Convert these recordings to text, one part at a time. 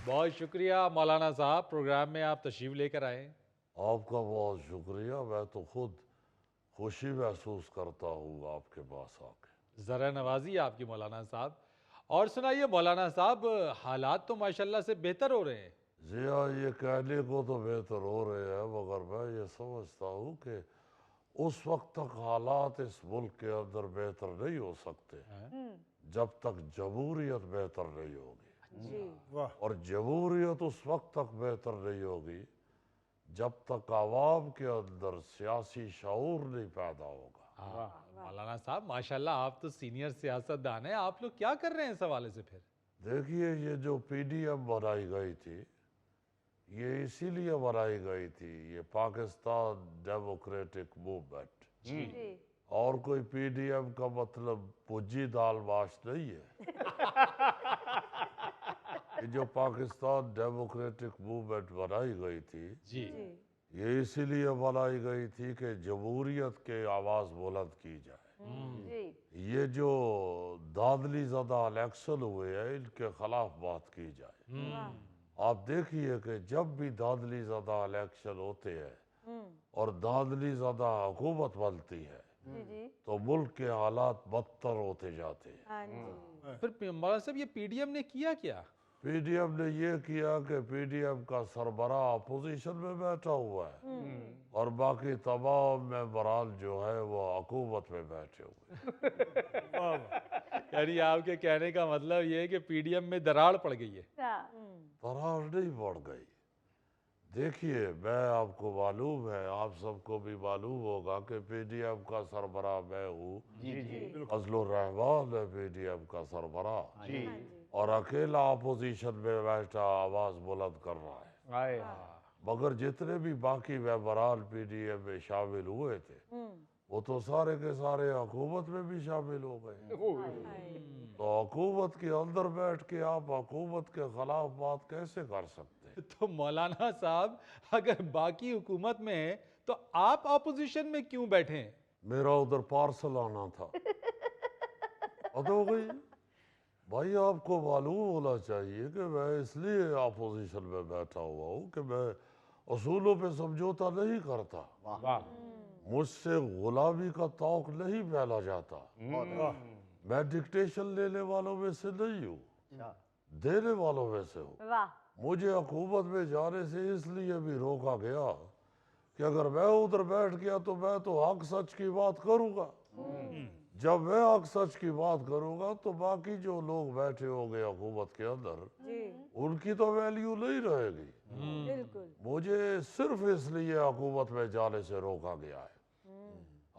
بہت شکریہ مولانا صاحب، پروگرام میں آپ تشریف لے کر آئے. آپ کا بہت شکریہ. میں تو خود خوشی محسوس کرتا ہوں آپ کے پاس آ کے. ذرا نوازی آپ کی مولانا صاحب. اور سنائیے مولانا صاحب، حالات تو ماشاءاللہ سے بہتر ہو رہے ہیں. جی ہاں، یہ کہنے کو تو بہتر ہو رہے ہیں، مگر میں یہ سمجھتا ہوں کہ اس وقت تک حالات اس ملک کے اندر بہتر نہیں ہو سکتے جب تک جمہوریت بہتر نہیں ہوگی. اور جمہوریت اس وقت تک بہتر نہیں ہوگی جب تک عوام کے اندر سیاسی شعور نہیں پیدا ہوگا. مولانا صاحب ماشاءاللہ آپ تو سینئر سیاستدان ہیں، آپ لوگ کیا کر رہے ہیں اس حوالے سے پھر؟ دیکھیے، یہ جو پی ڈی ایم بنائی گئی تھی، یہ اسی لیے بنائی گئی تھی، یہ پاکستان ڈیموکریٹک موومنٹ. اور کوئی پی ڈی ایم کا مطلب پجی دال ماش نہیں ہے. یہ جو پاکستان ڈیموکریٹک موومنٹ بنائی گئی تھی، جی یہ اسی لیے بنائی گئی تھی کہ جمہوریت کے آواز بلند کی جائے. یہ جو دھاندلی زدہ الیکشن ہوئے ہیں، ان کے خلاف بات کی جائے. آپ دیکھیے کہ جب بھی دھاندلی زدہ الیکشن ہوتے ہیں اور دھاندلی زدہ حکومت بنتی ہے تو ملک کے حالات بدتر ہوتے جاتے ہیں. پھر مولانا صاحب یہ پی ڈی ایم نے کیا کیا؟ پی ڈی ایم نے یہ کیا کہ پی ڈی ایم کا سربراہ اپوزیشن میں بیٹھا ہوا ہے اور باقی تمام ممبران جو ہے وہ حکومت میں بیٹھے ہوئے. یعنی آپ کے کہنے کا مطلب یہ ہے کہ پی ڈی ایم میں دراڑ پڑ گئی ہے. دراڑ نہیں پڑ گئی. دیکھیے، میں آپ کو معلوم ہے، آپ سب کو بھی معلوم ہوگا کہ پی ڈی ایم کا سربراہ میں ہوں. فضل الرحمان ہے پی ڈی ایم کا سربراہ، اور اکیلا اپوزیشن میں بیٹھا آواز بلند کر رہا ہے. مگر جتنے بھی باقی ممبران پی ڈی ایم میں شامل ہوئے تھے وہ تو سارے کے سارے حکومت میں بھی شامل ہو گئے. تو حکومت کے اندر بیٹھ کے آپ حکومت کے خلاف بات کیسے کر سکتے ہیں؟ تو مولانا صاحب اگر باقی حکومت میں ہیں تو آپ اپوزیشن میں کیوں بیٹھے ہیں؟ میرا ادھر پارسل آنا تھا. اد ہو گئی. بھائی آپ کو معلوم ہونا چاہیے کہ میں اس لیے اپوزیشن میں بیٹھا ہوا ہوں کہ میں اصولوں پہ سمجھوتا نہیں کرتا. مجھ سے غلامی کا توق نہیں پھیلا جاتا. میں ڈکٹیشن لینے والوں میں سے نہیں ہوں، دینے والوں میں سے ہوں. مجھے حکومت میں جانے سے اس لیے بھی روکا گیا کہ اگر میں ادھر بیٹھ گیا تو میں تو حق سچ کی بات کروں گا. جب میں حق سچ کی بات کروں گا تو باقی جو لوگ بیٹھے ہوں گے حکومت کے اندر ان کی تو ویلیو نہیں رہے گی. مجھے صرف اس لیے حکومت میں جانے سے روکا گیا ہے.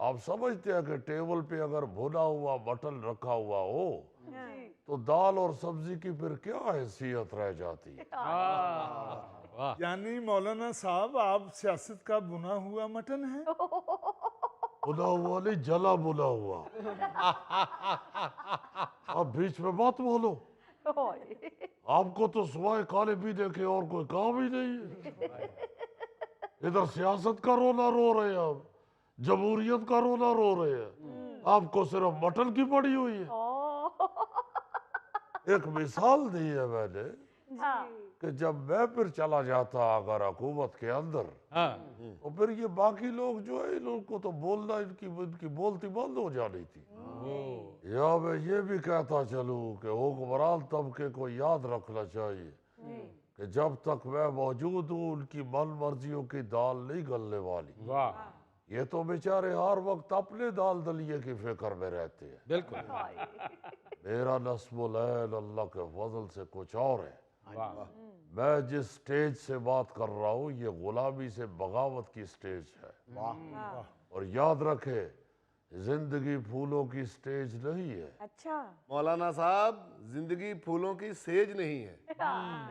آپ سمجھتے ہیں کہ ٹیبل پہ اگر بھنا ہوا مٹن رکھا ہوا ہو تو دال اور سبزی کی پھر کیا حیثیت رہ جاتی ہے؟ یعنی مولانا صاحب آپ سیاست کا بنا ہوا مٹن ہے؟ بنا ہوا نہیں، جلا بنا ہوا. آپ بیچ میں بات بولو. آپ کو تو سوائے کھانے پینے کے اور کوئی کام ہی نہیں ہے. ادھر سیاست کا رونا رو رہے ہیں، آپ جمہوریت کا رونا رو رہے ہیں، آپ کو صرف مٹن کی پڑی ہوئی ہے. ایک مثال دی ہے میں نے کہ جب میں پھر چلا جاتا اگر حکومت کے اندر تو پھر یہ باقی لوگ جو ہے ان کو تو بولنا ان کی بولتی بند ہو جانی تھی. یا میں یہ بھی کہتا چلوں کہ حکمران طبقے کو یاد رکھنا چاہیے کہ جب تک میں موجود ہوں ان کی من مرضیوں کی دال نہیں گلنے والی. یہ تو بیچارے ہر وقت اپنے دال دلیے کی فکر میں رہتے ہیں. بالکل. میرا نصب العین اللہ کے فضل سے کچھ اور ہے. میں جس سٹیج سے بات کر رہا ہوں یہ غلامی سے بغاوت کی سٹیج ہے. اور یاد رکھے زندگی پھولوں کی سٹیج نہیں ہے. مولانا صاحب زندگی پھولوں کی سیج نہیں ہے.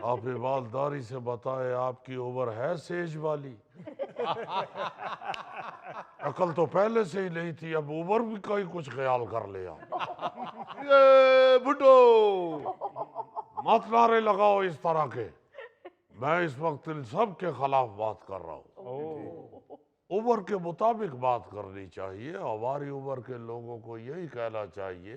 آپ ایمانداری سے بتائیں آپ کی عمر ہے سیج والی؟ عقل تو پہلے سے ہی نہیں تھی، اب عمر بھی کا ہی کچھ خیال کر لیا. بھٹو مت نعرے لگاؤ اس طرح کے. میں اس وقت ان سب کے خلاف بات کر رہا ہوں. عمر کے مطابق بات کرنی چاہیے. ہماری عمر کے لوگوں کو یہی کہنا چاہیے